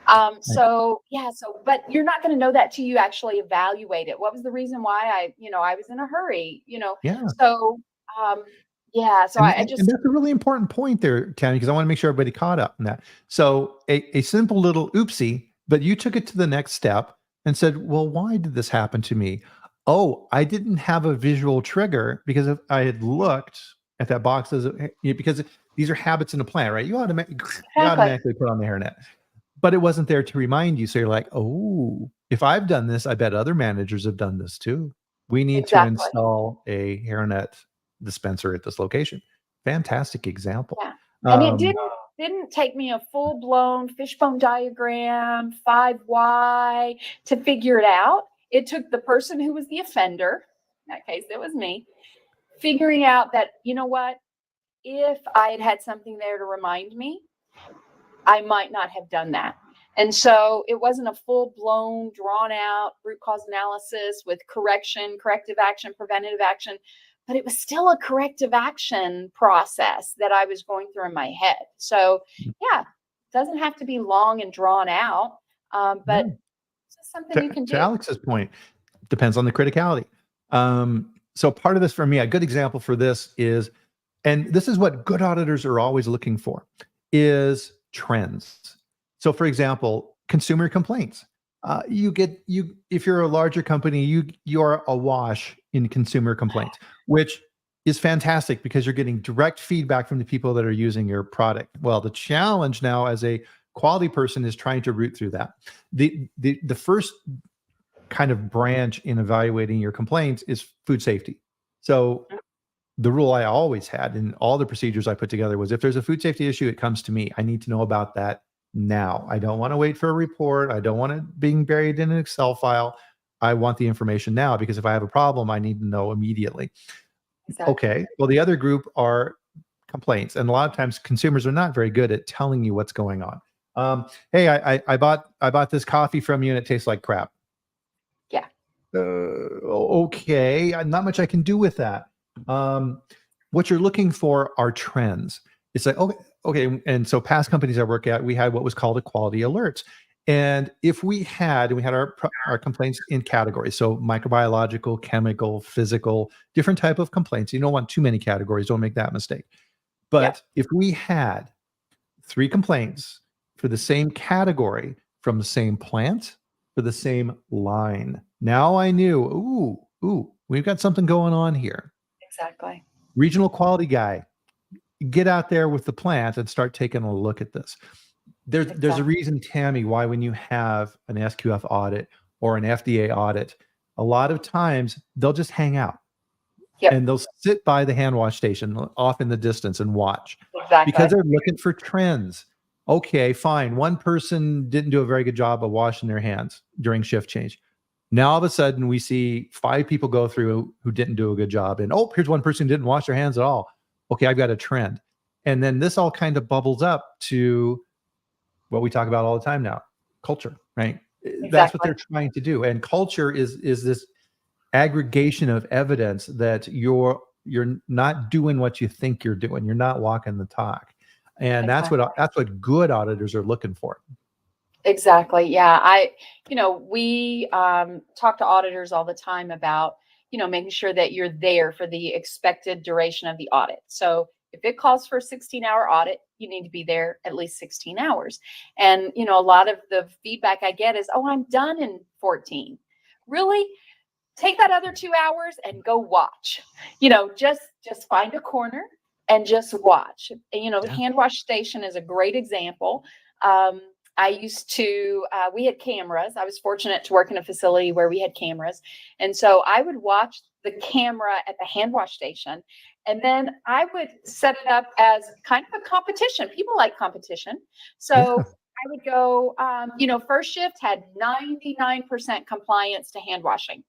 But you're not going to know that till you actually evaluate it. What was the reason why I was in a hurry, Yeah. So, and that's a really important point there, Tammie, because I want to make sure everybody caught up in that. So a simple little oopsie, but you took it to the next step and said, well, why did this happen to me? Oh, I didn't have a visual trigger because if I had looked at that box because these are habits in a plant, right? You automatically put on the hairnet, but it wasn't there to remind you. So you're like, oh, if I've done this, I bet other managers have done this too. We need to install a hairnet dispenser at this location. Fantastic example. Yeah. And it didn't take me a full-blown fishbone diagram, 5Y to figure it out. It took the person who was the offender, in that case, it was me, figuring out that, you know what, if I had had something there to remind me, I might not have done that. And so it wasn't a full-blown, drawn-out root cause analysis with corrective action, preventative action, but it was still a corrective action process that I was going through in my head. So yeah, it doesn't have to be long and drawn out, but it's just something you can do. To Alex's point, depends on the criticality. So part of this for me, a good example for this is, and this is what good auditors are always looking for, is trends. So for example, consumer complaints. If you're a larger company, you're awash in consumer complaints, which is fantastic because you're getting direct feedback from the people that are using your product. Well, the challenge now as a quality person is trying to root through that. The first kind of branch in evaluating your complaints is food safety. So the rule I always had in all the procedures I put together was if there's a food safety issue, it comes to me. I need to know about that now. I don't want to wait for a report. I don't want it being buried in an Excel file. I want the information now because if I have a problem, I need to know immediately. Exactly. Okay. Well, the other group are complaints. And a lot of times consumers are not very good at telling you what's going on. Hey, I bought this coffee from you and it tastes like crap. Yeah. Okay. Not much I can do with that. What you're looking for are trends. It's like, okay. And so past companies I work at, we had what was called a quality alerts. And if we had our complaints in categories, so microbiological, chemical, physical, different type of complaints. You don't want too many categories. Don't make that mistake. But if we had 3 complaints for the same category from the same plant for the same line, now I knew, we've got something going on here. Exactly. Regional quality guy, get out there with the plant and start taking a look at this. There's a reason, Tammie, why when you have an SQF audit or an FDA audit, a lot of times they'll just hang out and they'll sit by the hand wash station off in the distance and watch because they're looking for trends. Okay, fine. One person didn't do a very good job of washing their hands during shift change. Now all of a sudden we see 5 people go through who didn't do a good job. And here's one person who didn't wash their hands at all. Okay, I've got a trend. And then this all kind of bubbles up to what we talk about all the time now, culture, right? That's what Exactly. they're trying to do. And culture is this aggregation of evidence that you're not doing what you think you're doing. You're not walking the talk. And Exactly. that's what good auditors are looking for. Exactly. Yeah. We talk to auditors all the time about, making sure that you're there for the expected duration of the audit. So if it calls for a 16-hour audit, you need to be there at least 16 hours. And, a lot of the feedback I get is, oh, I'm done in 14. Really? Take that other 2 hours and go watch. Just find a corner and just watch. The Yeah. hand wash station is a great example. I used to, we had cameras. I was fortunate to work in a facility where we had cameras. And so I would watch the camera at the hand wash station. And then I would set it up as kind of a competition. People like competition. Yeah. So I would go, first shift had 99% compliance to hand washing.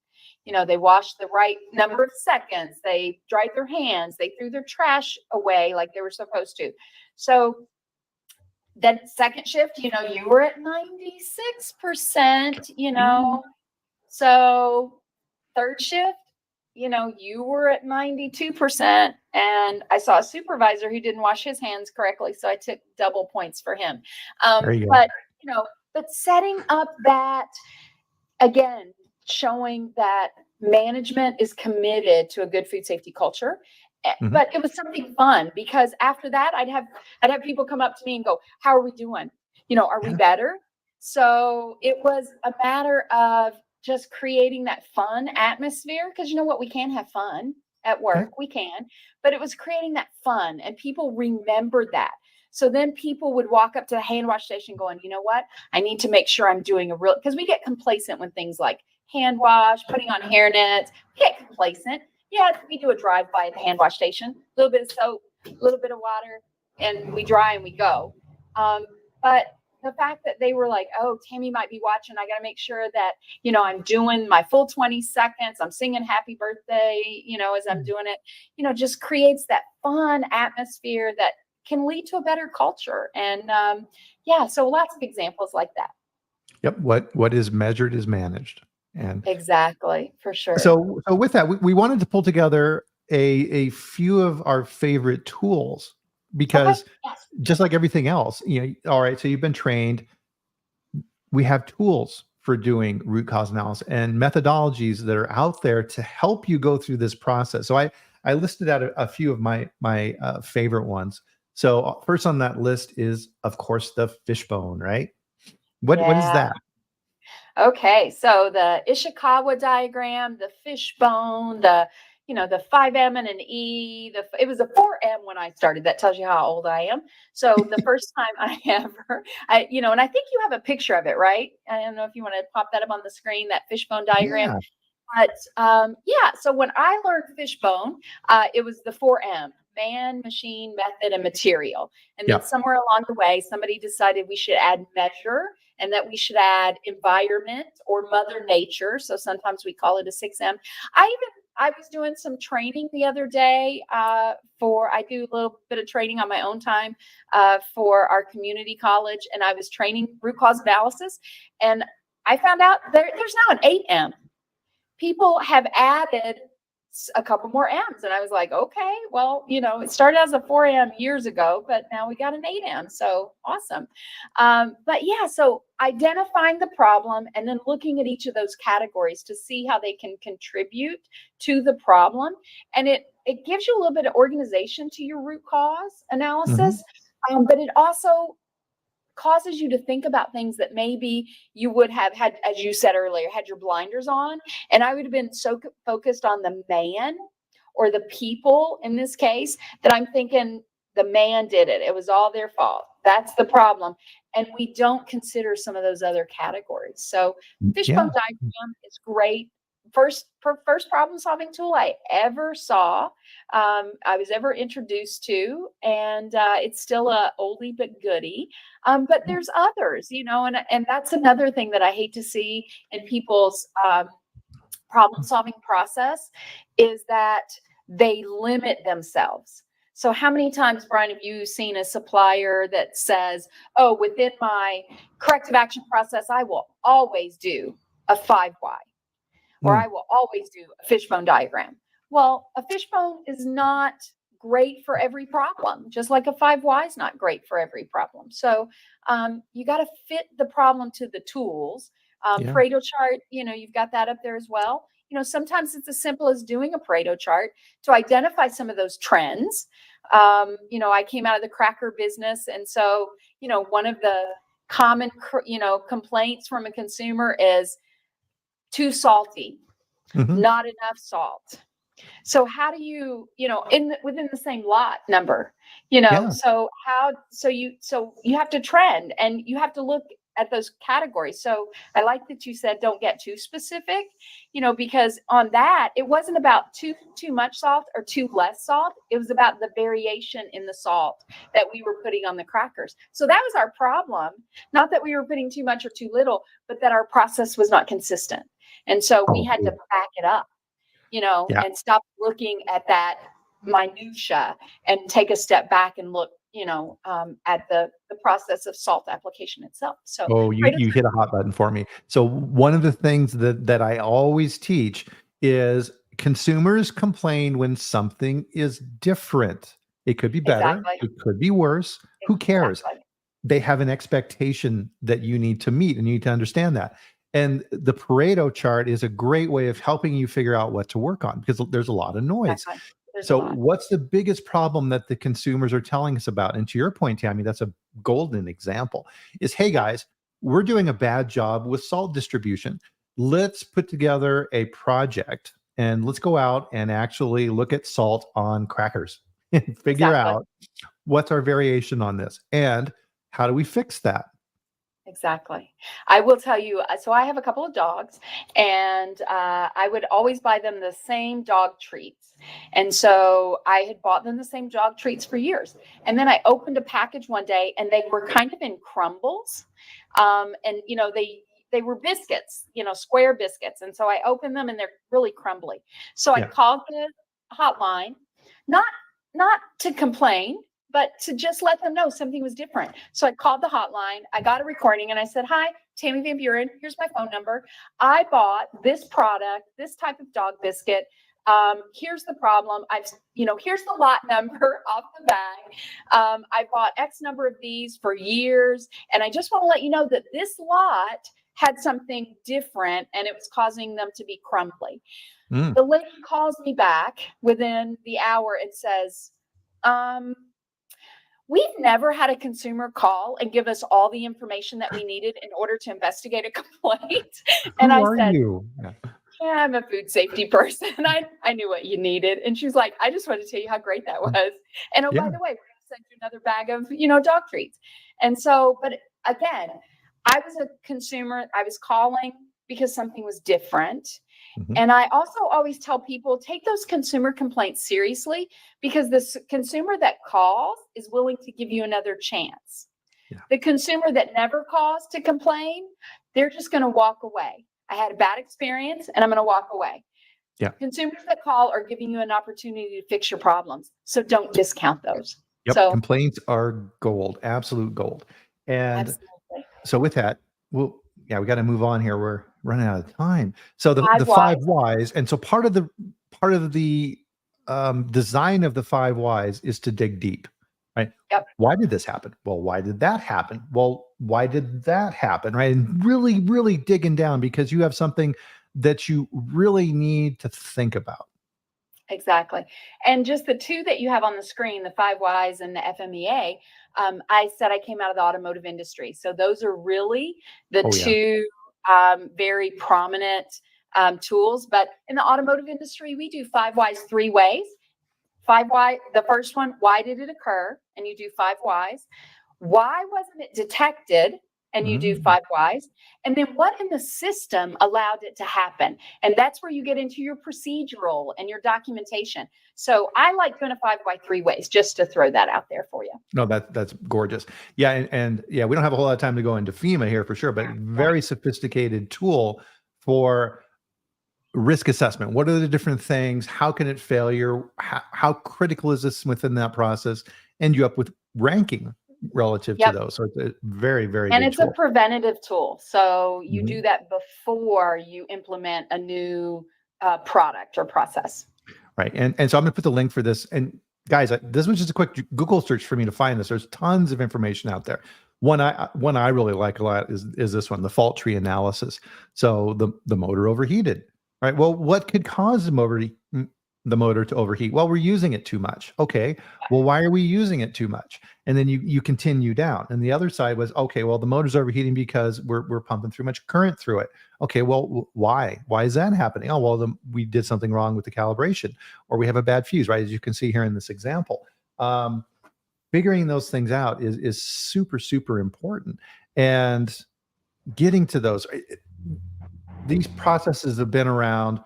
They washed the right number of seconds. They dried their hands. They threw their trash away like they were supposed to. So then second shift, you were at 96%, so third shift, you were at 92%. And I saw a supervisor who didn't wash his hands correctly. So I took double points for him. There you go. But setting up that, again, showing that management is committed to a good food safety culture. Mhm. But it was something fun, because after that, I'd have people come up to me and go, how are we doing? Are we Yeah. better? So it was a matter of just creating that fun atmosphere, because you know what, we can have fun at work, we can, but it was creating that fun, and people remembered that. So then people would walk up to the hand wash station going, you know what, I need to make sure I'm doing because we get complacent when things like hand wash, putting on hair nets, we get complacent. Yeah, we do a drive-by at the hand wash station, a little bit of soap, a little bit of water, and we dry and we go. But the fact that they were like, oh, Tammie might be watching, I got to make sure that, I'm doing my full 20 seconds. I'm singing happy birthday, as I'm doing it, just creates that fun atmosphere that can lead to a better culture. And so lots of examples like that. Yep. What is measured is managed. And Exactly, for sure. so with that, we wanted to pull together a few of our favorite tools, Okay. because Yes. just like everything else, all right, so you've been trained. We have tools for doing root cause analysis and methodologies that are out there to help you go through this process. So I listed out a few of my favorite ones. So first on that list is, of course, the fishbone, right? What is Yeah. that? Okay, so the Ishikawa diagram, the fishbone, the 5M and an E, it was a 4M when I started. That tells you how old I am. So the first time and I think you have a picture of it, right? I don't know if you want to pop that up on the screen, that fishbone diagram. Yeah. But so when I learned fishbone, it was the 4M: man, machine, method, and material. And then Yeah. somewhere along the way, somebody decided we should add measure, and that we should add environment or mother nature. So sometimes we call it a 6M. I was doing some training the other day I do a little bit of training on my own time for our community college, and I was training root cause analysis, and I found out there's now an 8M. People have added a couple more M's. And I was like, okay, well, it started as a 4M years ago, but now we got an 8M. So awesome. So identifying the problem and then looking at each of those categories to see how they can contribute to the problem. And it gives you a little bit of organization to your root cause analysis, but it also causes you to think about things that maybe you would have had, as you said earlier, had your blinders on. And I would have been so focused on the man or the people in this case that I'm thinking the man did it. It was all their fault. That's the problem. And we don't consider some of those other categories. So fishbone Yeah. diagram is great. First problem solving tool I ever saw, I was ever introduced to, and it's still a oldie but goodie. But there's others, and that's another thing that I hate to see in people's problem solving process, is that they limit themselves. So how many times, Brian, have you seen a supplier that says, oh, within my corrective action process, I will always do a 5Y, or I will always do a fishbone diagram? Well, a fishbone is not great for every problem, just like a 5Y is not great for every problem. So you got to fit the problem to the tools. Yeah. Pareto chart, you've got that up there as well. Sometimes it's as simple as doing a Pareto chart to identify some of those trends. I came out of the cracker business. And so, one of the common, complaints from a consumer is too salty, not enough salt. So how do you, within the same lot number, so you have to trend, and you have to look at those categories. So I like that you said don't get too specific, because on that, it wasn't about too much salt or too less salt. It was about the variation in the salt that we were putting on the crackers. So that was our problem. Not that we were putting too much or too little, but that our process was not consistent. And so we had to back it up, and stop looking at that minutia and take a step back and look, at the process of salt application itself. So, you hit a hot button for me. So one of the things that I always teach is consumers complain when something is different. It could be better. Exactly. It could be worse. Who cares? Exactly. They have an expectation that you need to meet, and you need to understand that. And the Pareto chart is a great way of helping you figure out what to work on, because there's a lot of noise. Exactly. So what's the biggest problem that the consumers are telling us about? And to your point, Tammie, that's a golden example, is, hey guys, we're doing a bad job with salt distribution. Let's put together a project and let's go out and actually look at salt on crackers and figure out what's our variation on this and how do we fix that? Exactly. I will tell you, so I have a couple of dogs, and I would always buy them the same dog treats. And so I had bought them the same dog treats for years. And then I opened a package one day, and they were kind of in crumbles. And, they were biscuits, square biscuits. And so I opened them, and they're really crumbly. So I called the hotline, not to complain, but to just let them know something was different. So I called the hotline, I got a recording, and I said, hi, Tammie Van Buren, here's my phone number. I bought this product, this type of dog biscuit. Here's the problem. Here's the lot number off the bag. I bought X number of these for years. And I just want to let you know that this lot had something different, and it was causing them to be crumbly. The lady calls me back within the hour and says, we've never had a consumer call and give us all the information that we needed in order to investigate a complaint. And I said, yeah, I'm a food safety person. I knew what you needed. And she was like, I just wanted to tell you how great that was. And by the way, we're going to send you another bag of, dog treats. And so, but again, I was a consumer. I was calling because something was different. And I also always tell people, take those consumer complaints seriously, because the consumer that calls is willing to give you another chance. The consumer that never calls to complain, they're just going to walk away. I had a bad experience and I'm going to walk away. Consumers that call are giving you an opportunity to fix your problems. So don't discount those. So complaints are gold, absolute gold. And so with that, we got to move on here. We're running out of time. So the 5 whys, and so part of the design of the 5 whys is to dig deep, right? Why did this happen? Well, why did that happen? Well, why did that happen? Right? And really, really digging down, because you have something that you really need to think about. Exactly. And just the two that you have on the screen, the 5 whys and the FMEA, I said I came out of the automotive industry. So those are really the two very prominent tools. But in the automotive industry, we do 5 whys 3 ways. 5 why, the first one, why did it occur? And you do 5 whys. Why wasn't it detected? And you do 5 whys. And then what in the system allowed it to happen? And that's where you get into your procedural and your documentation. So I like doing a 5 why 3 ways, just to throw that out there for you. No, that's gorgeous. Yeah. And we don't have a whole lot of time to go into FEMA here for sure, but very sophisticated tool for risk assessment. What are the different things? How can it failure? How critical is this within that process? End you up with ranking relative to Yep. those. So it's a very, very And good it's a tool. preventative tool. So you do Mhm. that before you implement a new product or process. Right. And so I'm going to put the link for this. And guys, this was just a quick Google search for me to find this. There's tons of information out there. One I really like a lot is this one, the fault tree analysis. So the motor overheated, right? Well, what could cause the motor to overheat? Well, we're using it too much. Okay. Well, why are we using it too much? And then you continue down. And the other side was, okay, well, the motor's overheating because we're pumping too much current through it. Okay, well, why? Why is that happening? Oh, well, we did something wrong with the calibration, or we have a bad fuse, right? As you can see here in this example. Figuring those things out is super, super important. And getting to those, these processes have been around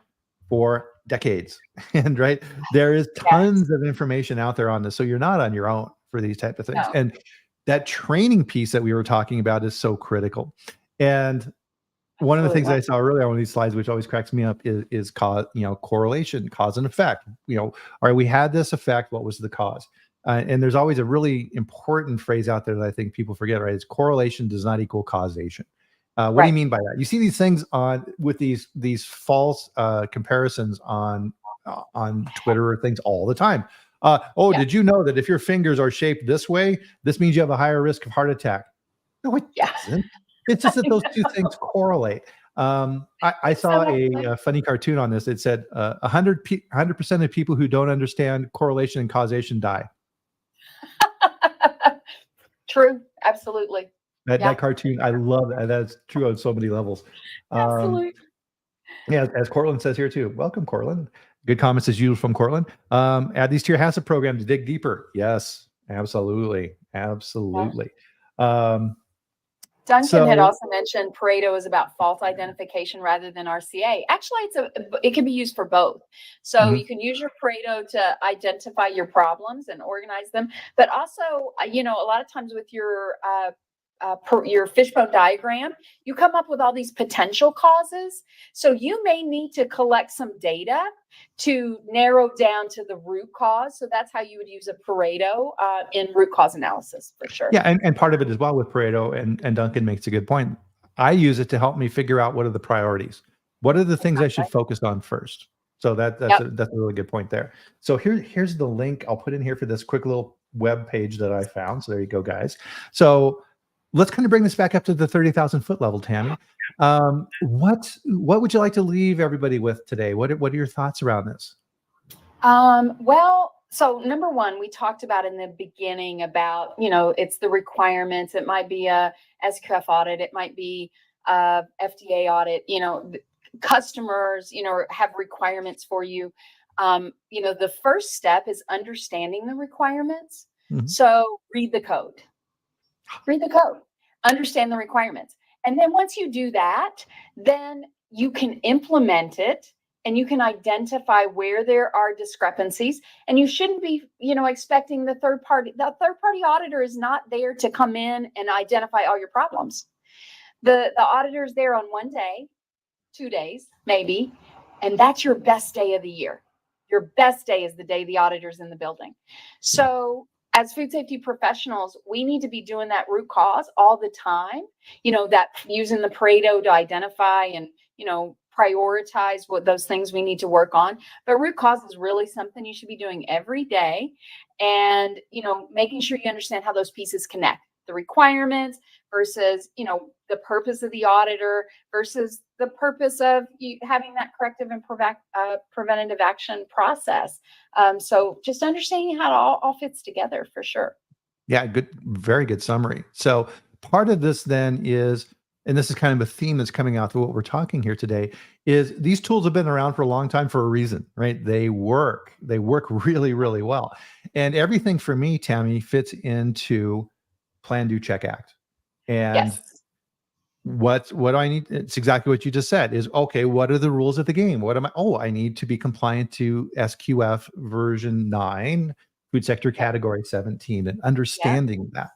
for decades. And right, there is tons of information out there on this. So you're not on your own for these type of things. No. And that training piece that we were talking about is so critical. And one of the things I saw earlier on these slides, which always cracks me up, is cause, correlation, cause and effect. All right, we had this effect. What was the cause? And there's always a really important phrase out there that I think people forget. Right, it's correlation does not equal causation. What do you mean by that? You see these things with these false comparisons on Twitter or things all the time. Did you know that if your fingers are shaped this way, this means you have a higher risk of heart attack? No, it doesn't. It's just that those two things correlate. I saw a funny cartoon on this. It said 100% of people who don't understand correlation and causation die. True. Absolutely. That cartoon, I love that. That's true on so many levels. Absolutely. Yeah, as Cortland says here too. Welcome, Cortland. Good comments as usual from Cortland. Add these to your HACCP program to dig deeper. Yes, absolutely. Absolutely. Duncan had also mentioned Pareto is about fault identification rather than RCA. Actually, it can be used for both. So you can use your Pareto to identify your problems and organize them, but also, a lot of times with your fishbone diagram, you come up with all these potential causes. So you may need to collect some data to narrow down to the root cause. So that's how you would use a Pareto in root cause analysis for sure. Yeah, and part of it as well with Pareto, and Duncan makes a good point. I use it to help me figure out what are the priorities. What are the things I should focus on first? So that's a really good point there. So here's the link I'll put in here for this quick little web page that I found. So there you go, guys. So let's kind of bring this back up to the 30,000 foot level, Tammie. What would you like to leave everybody with today? What are your thoughts around this? Well, so number one, we talked about in the beginning about, it's the requirements. It might be a SQF audit. It might be a FDA audit, customers, have requirements for you. The first step is understanding the requirements. So read the code, understand the requirements. And then once you do that, then you can implement it and you can identify where there are discrepancies. And you shouldn't be, expecting the third party auditor is not there to come in and identify all your problems. The auditor is there on 1 day, 2 days, maybe, and that's your best day of the year. Your best day is the day the auditor's in the building. So as food safety professionals, we need to be doing that root cause all the time, that using the Pareto to identify and, prioritize what those things we need to work on. But root cause is really something you should be doing every day. And, making sure you understand how those pieces connect, the requirements versus, the purpose of the auditor versus the purpose of having that corrective and preventative action process. So just understanding how it all fits together for sure. Yeah, good, very good summary. So part of this then is, and this is kind of a theme that's coming out through what we're talking here today, is these tools have been around for a long time for a reason, right? They work really, really well. And everything for me, Tammie, fits into plan, do, check, act. And what do I need? It's exactly what you just said is, okay, what are the rules of the game? I need to be compliant to SQF version 9, food sector category 17, and understanding that.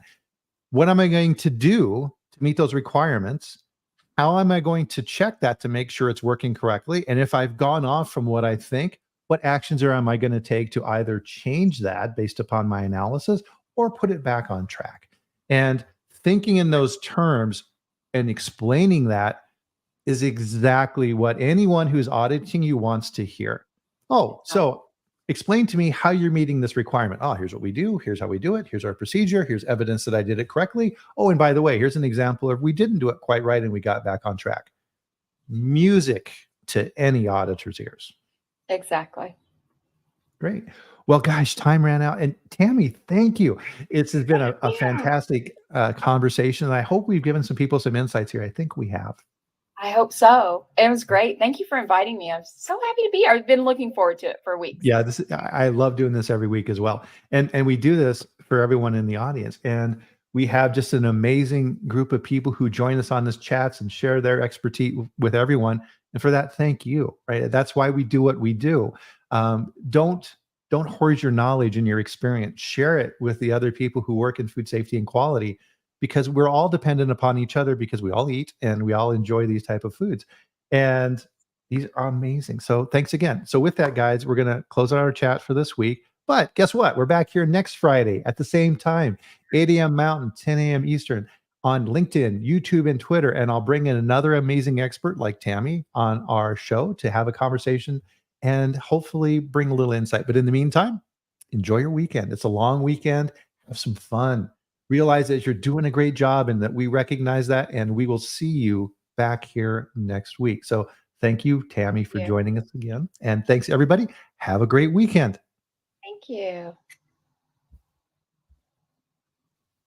What am I going to do to meet those requirements? how am I going to check that to make sure it's working correctly? And if I've gone off from what I think, what actions am I going to take to either change that based upon my analysis or put it back on track? And thinking in those terms and explaining that is exactly what anyone who's auditing you wants to hear. Oh, so explain to me how you're meeting this requirement. Oh, here's what we do. Here's how we do it. Here's our procedure. Here's evidence that I did it correctly. Oh, and by the way, here's an example of we didn't do it quite right and we got back on track. Music to any auditor's ears. Exactly. Great. Well, gosh, time ran out. And Tammie, thank you. It's been a Yeah. fantastic conversation. And I hope we've given some people some insights here. I think we have. I hope so. It was great. Thank you for inviting me. I'm so happy to be here. I've been looking forward to it for weeks. Yeah, I love doing this every week as well. And we do this for everyone in the audience. And we have just an amazing group of people who join us on this chats and share their expertise with everyone. And for that, thank you. Right? That's why we do what we do. Don't hoard your knowledge and your experience. Share it with the other people who work in food safety and quality, because we're all dependent upon each other, because we all eat and we all enjoy these type of foods. And these are amazing. So thanks again. So with that, guys, we're going to close out our chat for this week. But guess what? We're back here next Friday at the same time, 8 a.m. Mountain, 10 a.m. Eastern, on LinkedIn, YouTube, and Twitter. And I'll bring in another amazing expert like Tammie on our show to have a conversation and hopefully bring a little insight. But in the meantime, enjoy your weekend. It's a long weekend. Have some fun. Realize that you're doing a great job and that we recognize that. And we will see you back here next week. So thank you, Tammie, for joining us again. And thanks, everybody. Have a great weekend. Thank you.